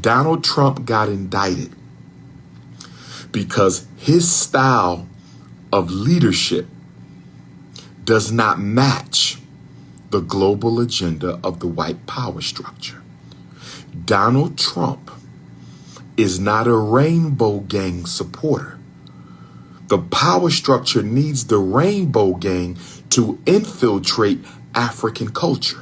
Donald Trump got indicted because his style of leadership does not match the global agenda of the white power structure. Donald Trump is not a rainbow gang supporter. The power structure needs the rainbow gang to infiltrate African culture.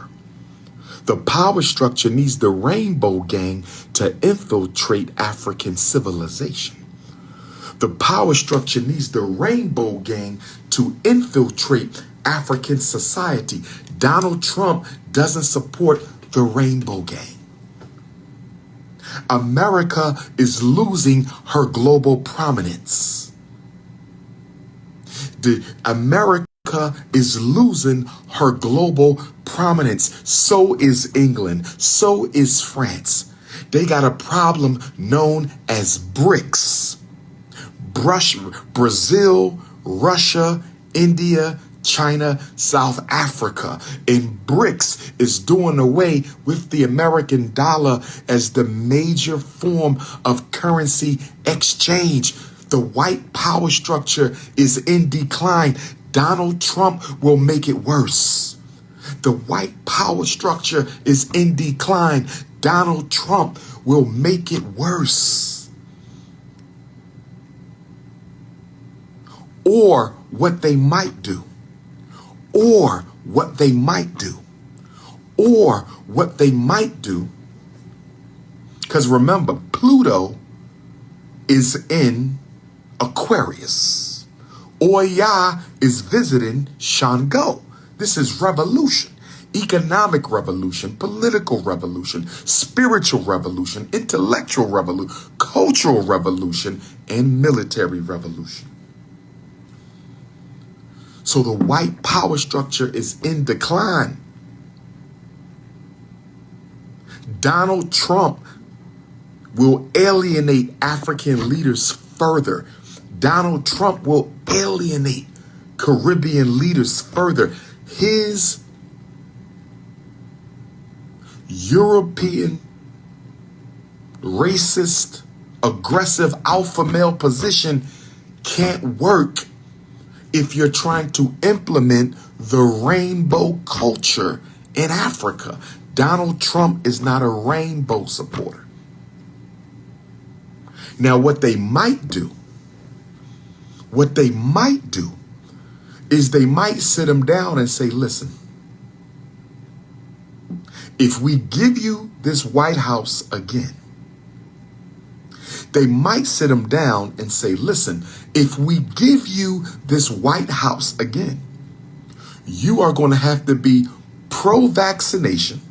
The power structure needs the rainbow gang to infiltrate African civilization. The power structure needs the rainbow gang to infiltrate African society. Donald Trump doesn't support the rainbow gang. America is losing her global prominence. America is losing her global prominence. So is England. So is France. They got a problem known as BRICS. Brazil, Russia, India, China, South Africa. And BRICS is doing away with the American dollar as the major form of currency exchange. The white power structure is in decline. Donald Trump will make it worse. The white power structure is in decline. Donald Trump will make it worse. Or what they might do. Or what they might do. Or what they might do. Because remember, Pluto is in Aquarius. Oya is visiting Shango. This is revolution. Economic revolution, political revolution, spiritual revolution, intellectual revolution, cultural revolution, and military revolution. So the white power structure is in decline. Donald Trump will alienate African leaders further. Donald Trump will alienate Caribbean leaders further. His European, racist, aggressive alpha male position can't work if you're trying to implement the rainbow culture in Africa. Donald Trump is not a rainbow supporter. Now, what they might do is they might sit him down and say, listen, if we give you this White House again, they might sit him down and say, listen, if we give you this White House again, you are going to have to be pro-vaccination.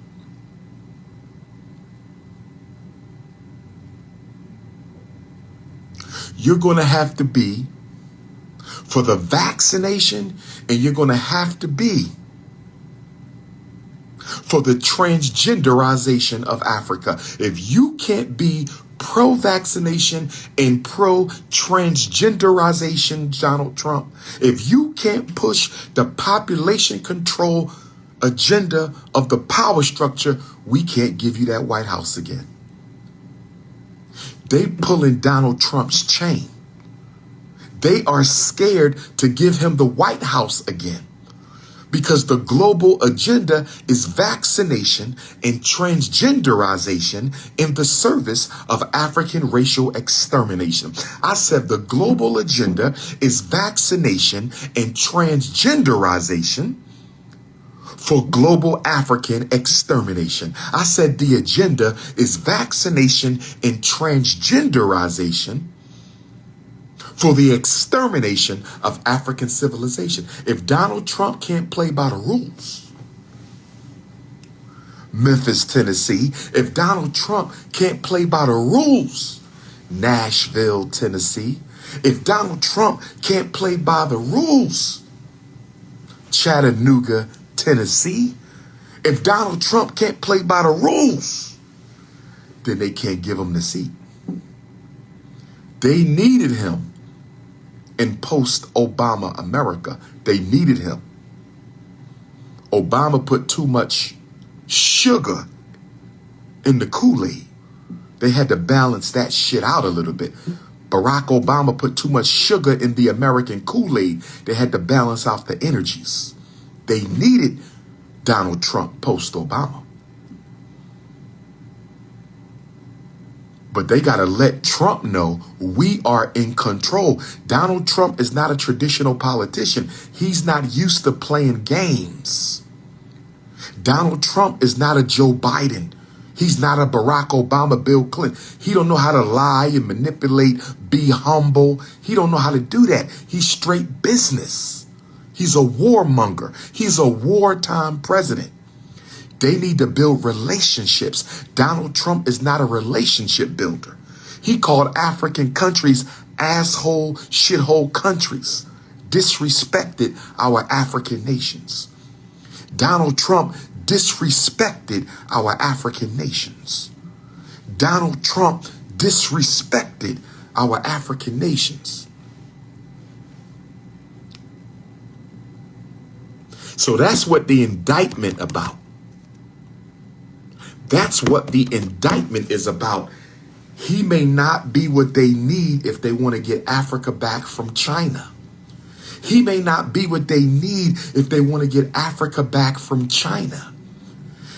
You're going to have to be for the vaccination, and you're going to have to be for the transgenderization of Africa. If you can't be pro-vaccination and pro-transgenderization, Donald Trump, if you can't push the population control agenda of the power structure, we can't give you that White House again. They pulling Donald Trump's chain. They are scared to give him the White House again because the global agenda is vaccination and transgenderization in the service of African racial extermination. I said the global agenda is vaccination and transgenderization for global African extermination. I said the agenda is vaccination and transgenderization for the extermination of African civilization. If Donald Trump can't play by the rules, Memphis, Tennessee, if Donald Trump can't play by the rules, Nashville, Tennessee, if Donald Trump can't play by the rules, Chattanooga, Tennessee, if Donald Trump can't play by the rules, then they can't give him the seat. They needed him in post-Obama America. They needed him. Obama put too much sugar in the Kool-Aid. They had to balance that shit out a little bit. Barack Obama put too much sugar in the American Kool-Aid. They had to balance out the energies. They needed Donald Trump post-Obama. But they got to let Trump know we are in control. Donald Trump is not a traditional politician. He's not used to playing games. Donald Trump is not a Joe Biden. He's not a Barack Obama, Bill Clinton. He don't know how to lie and manipulate, be humble. He don't know how to do that. He's straight business. He's a warmonger. He's a wartime president. They need to build relationships. Donald Trump is not a relationship builder. He called African countries asshole, shithole countries. Disrespected our African nations. Donald Trump disrespected our African nations. Donald Trump disrespected our African nations. So that's what the indictment about. That's what the indictment is about. He may not be what they need if they want to get Africa back from China. He may not be what they need if they want to get Africa back from China.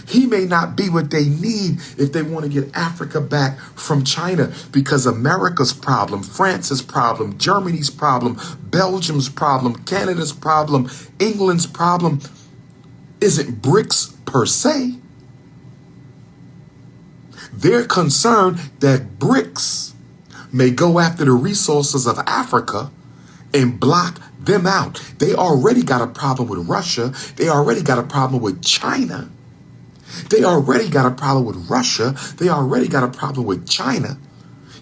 He may not be what they need if they want to get Africa back from China, because America's problem, France's problem, Germany's problem, Belgium's problem, Canada's problem, England's problem isn't BRICS per se. They're concerned that BRICS may go after the resources of Africa and block them out. They already got a problem with Russia. They already got a problem with China. They already got a problem with Russia. They already got a problem with China.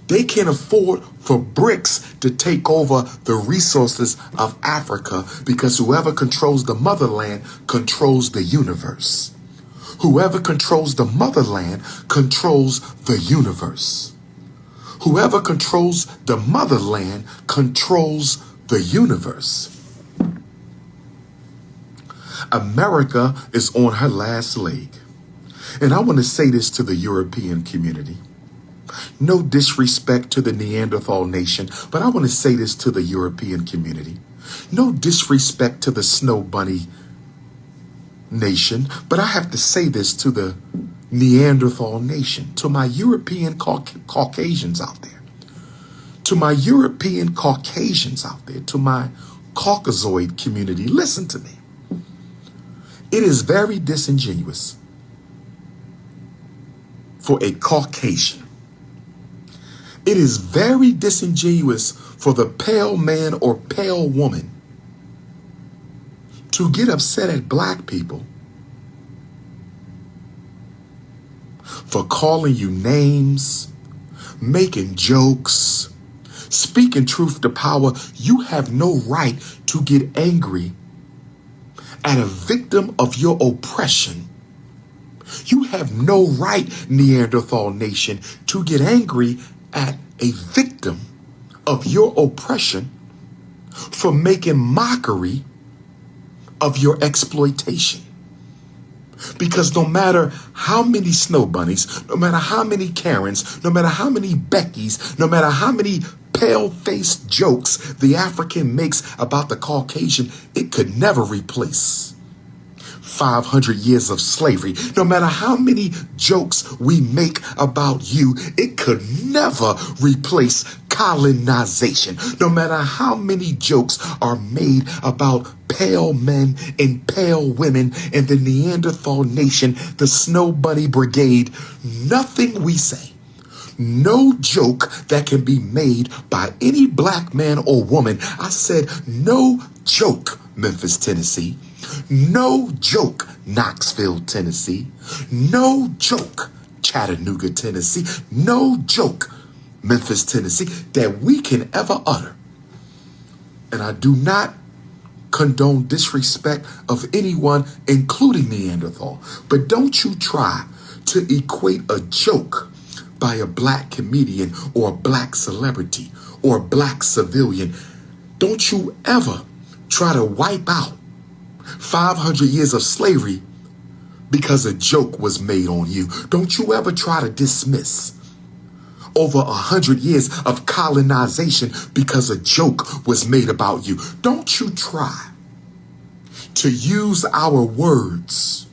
They can't afford for BRICS to take over the resources of Africa, because whoever controls the motherland controls the universe. Whoever controls the motherland controls the universe. Whoever controls the motherland controls the universe. America is on her last leg. And I want to say this to the European community. No disrespect to the Neanderthal nation, but I want to say this to the European community. No disrespect to the Snow Bunny nation, but I have to say this to the Neanderthal nation, to my European Caucasians out there, to my European Caucasians out there, to my Caucasoid community. Listen to me. It is very disingenuous for a Caucasian. It is very disingenuous for the pale man or pale woman to get upset at black people for calling you names, making jokes, speaking truth to power. You have no right to get angry at a victim of your oppression. You have no right, Neanderthal nation, to get angry at a victim of your oppression for making mockery of your exploitation. Because no matter how many Snow Bunnies, no matter how many Karens, no matter how many Beckys, no matter how many pale-faced jokes the African makes about the Caucasian, it could never replace 500 years of slavery. No matter how many jokes we make about you, it could never replace colonization. No matter how many jokes are made about pale men and pale women in the Neanderthal nation, the Snow Bunny Brigade, nothing we say, no joke that can be made by any black man or woman. I said no joke, Memphis, Tennessee. No joke, Knoxville, Tennessee. No joke, Chattanooga, Tennessee. No joke, Memphis, Tennessee, that we can ever utter. And I do not condone disrespect of anyone, including Neanderthal. But don't you try to equate a joke by a black comedian or a black celebrity or a black civilian. Don't you ever try to wipe out 500 years of slavery because a joke was made on you. Don't you ever try to dismiss over 100 years of colonization because a joke was made about you. Don't you try to use our words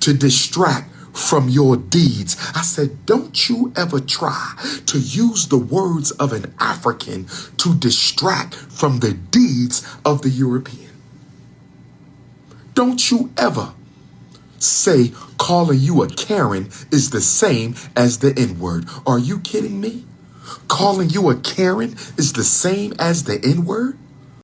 to distract from your deeds. I said, don't you ever try to use the words of an African to distract from the deeds of the European. Don't you ever say calling you a Karen is the same as the N-word. Are you kidding me? Calling you a Karen is the same as the N-word?